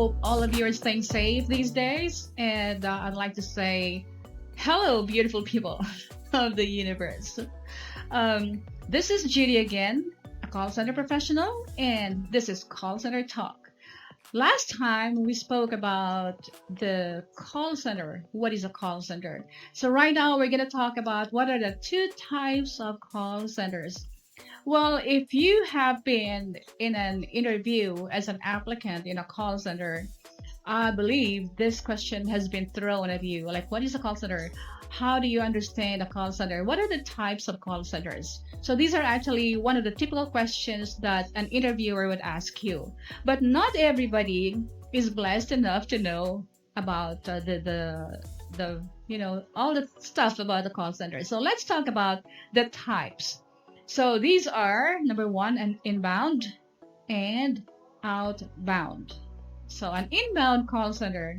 hope all of you are staying safe these days. And I'd like to say, hello, beautiful people of the universe. This is Judy again, a call center professional, and this is Call Center Talk. Last time we spoke about the call center. What is a call center? So right now we're going to talk about what are the two types of call centers. Well, if you have been in an interview as an applicant in a call center, I believe this question has been thrown at you. Like, what is a call center? How do you understand a call center? What are the types of call centers? So these are actually one of the typical questions that an interviewer would ask you. But not everybody is blessed enough to know about all the stuff about the call center. So let's talk about the types. So these are number one, an inbound and outbound. So an inbound call center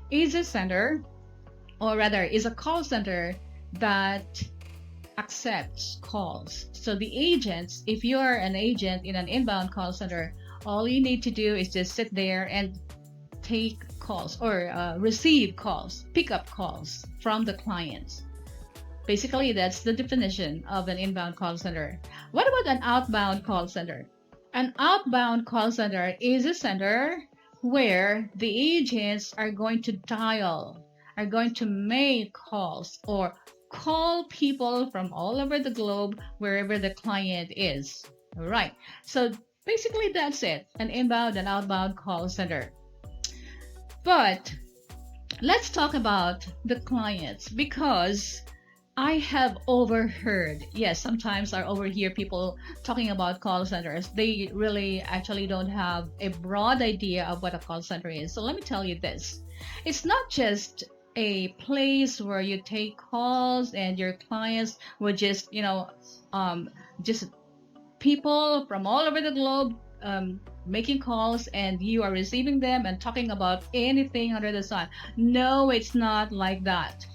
is a center, or rather is a call center that accepts calls. So the agents, if you're an agent in an inbound call center, all you need to do is just sit there and take calls or receive calls, pick up calls from the clients. Basically, that's the definition of an inbound call center. What about an outbound call center? An outbound call center is a center where the agents are going to make calls or call people from all over the globe wherever the client is. All right. So basically, that's it, an inbound and outbound call center. But let's talk about the clients, because I have overheard, yes, sometimes I overhear people talking about call centers. They really actually don't have a broad idea of what a call center is. So let me tell you this. It's not just a place where you take calls and your clients will just people from all over the globe making calls and you are receiving them and talking about anything under the sun. No, it's not like that.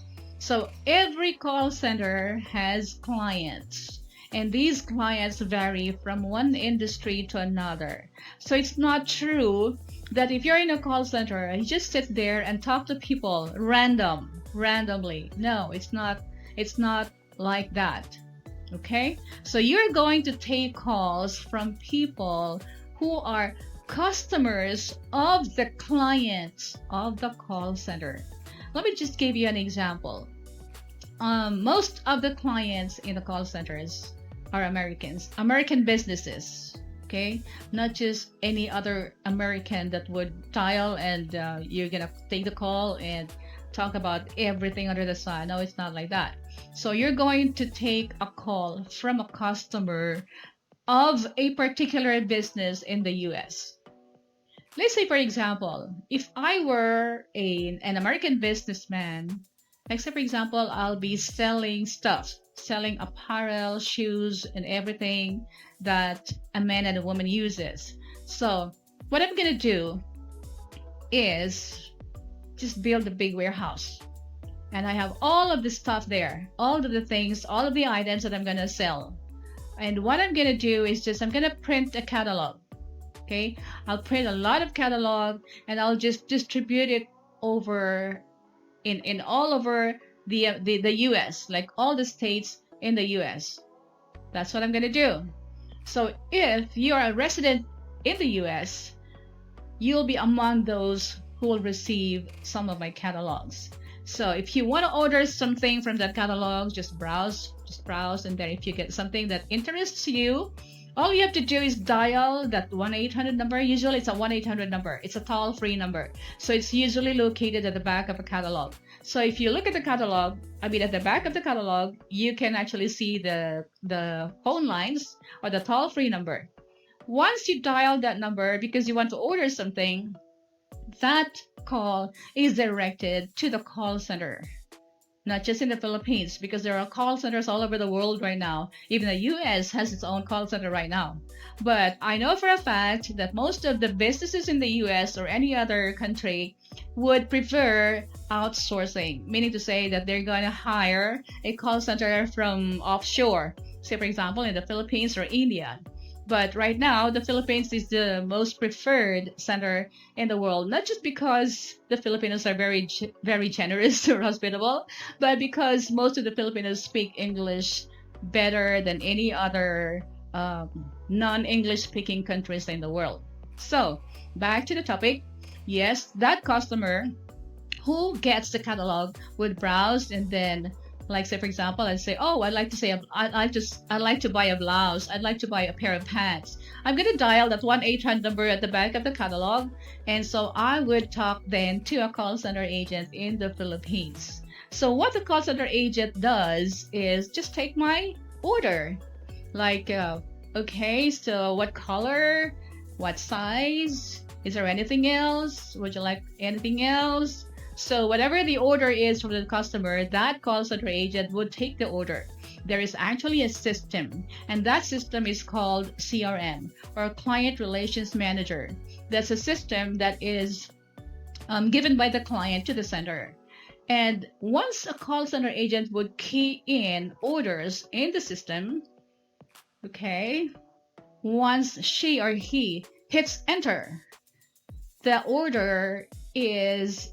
So every call center has clients, and these clients vary from one industry to another. So it's not true that if you're in a call center, you just sit there and talk to people randomly. No, it's not like that. Okay? So you're going to take calls from people who are customers of the clients of the call center. Let me just give you an example. Most of the clients in the call centers are American businesses, okay? Not just any other American that would dial and you're gonna take the call and talk about everything under the sun. No, it's not like that. So you're going to take a call from a customer of a particular business in the US. Let's say, for example, if I were an American businessman, like say, for example, I'll be selling apparel, shoes, and everything that a man and a woman uses. So what I'm going to do is just build a big warehouse. And I have all of the stuff there, all of the things, all of the items that I'm going to sell. And what I'm going to do is I'm going to print a catalog. Okay, I'll print a lot of catalog and I'll just distribute it over in all over the US, like all the states in the US. That's what I'm going to do. So if you're a resident in the US, you'll be among those who will receive some of my catalogs. So if you want to order something from that catalog, just browse, and then if you get something that interests you, all you have to do is dial that 1-800 number. Usually it's a 1-800 number. It's a toll-free number. So it's usually located at the back of a catalog. So if you look at the catalog, at the back of the catalog, you can actually see the phone lines or the toll-free number. Once you dial that number because you want to order something, that call is directed to the call center. Not just in the Philippines, because there are call centers all over the world right now. Even the US has its own call center right now. But I know for a fact that most of the businesses in the US or any other country would prefer outsourcing, meaning to say that they're going to hire a call center from offshore, say for example in the Philippines or India. But right now, the Philippines is the most preferred center in the world, not just because the Filipinos are very generous or hospitable, but because most of the Filipinos speak English better than any other non-English speaking countries in the world. So, back to the topic. Yes, that customer who gets the catalog would browse and then, like, say for example, I'd say, oh, I'd like to buy a blouse, I'd like to buy a pair of pants. I'm going to dial that 1-800 number at the back of the catalog, and so I would talk then to a call center agent in the Philippines. So what the call center agent does is just take my order, like, okay, so what color, what size, is there anything else, would you like anything else? So whatever the order is from the customer, that call center agent would take the order. There is actually a system, and that system is called CRM, or Client Relations Manager. That's a system that is given by the client to the center. And once a call center agent would key in orders in the system, okay, once she or he hits enter, the order is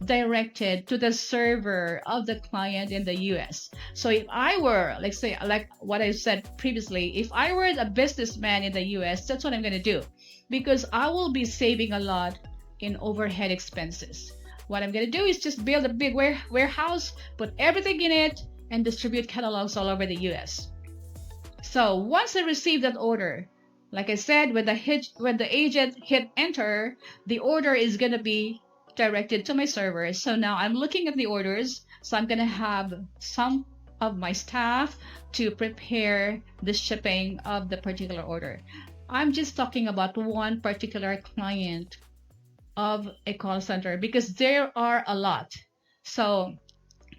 directed to the server of the client in the US. So if I were, let's say, like what I said previously, if I were a businessman in the US, that's what I'm going to do, because I will be saving a lot in overhead expenses. What I'm going to do is just build a big warehouse, put everything in it, and distribute catalogs all over the US. So once I receive that order, like I said, when the agent hit enter, the order is going to be directed to my server. So now I'm looking at the orders. So I'm going to have some of my staff to prepare the shipping of the particular order. I'm just talking about one particular client of a call center because there are a lot. So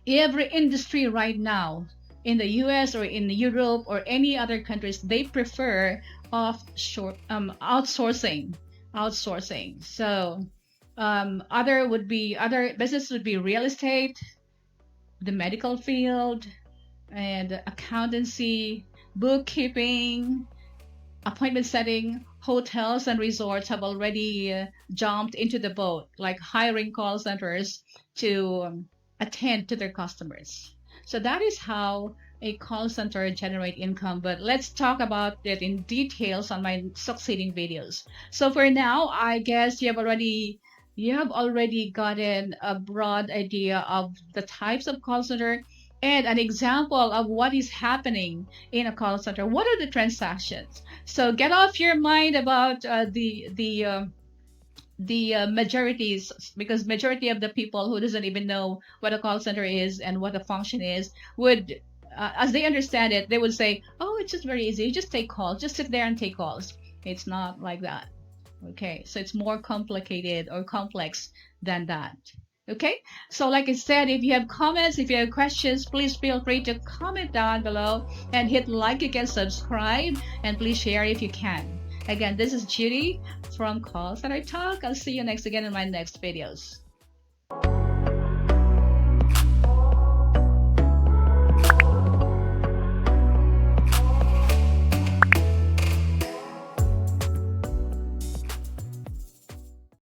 every industry right now in the US or in Europe or any other countries, they prefer outsourcing. So other business would be real estate, the medical field, and accountancy, bookkeeping, appointment setting. Hotels and resorts have already jumped into the boat, like hiring call centers to attend to their customers. So that is how a call center generate income, but let's talk about it in details on my succeeding videos. So for now, I guess you have already gotten a broad idea of the types of call center and an example of what is happening in a call center. What are the transactions? So get off your mind about the majorities, because majority of the people who doesn't even know what a call center is and what a function is would, as they understand it, they would say, oh, it's just very easy. You just take calls. Just sit there and take calls. It's not like that. Okay, so it's more complicated or complex than that. Okay, so like I said, if you have comments, if you have questions, please feel free to comment down below and hit like, you can subscribe, and please share if you can. Again, this is Judy from Call Center Talk. I'll see you next again in my next videos.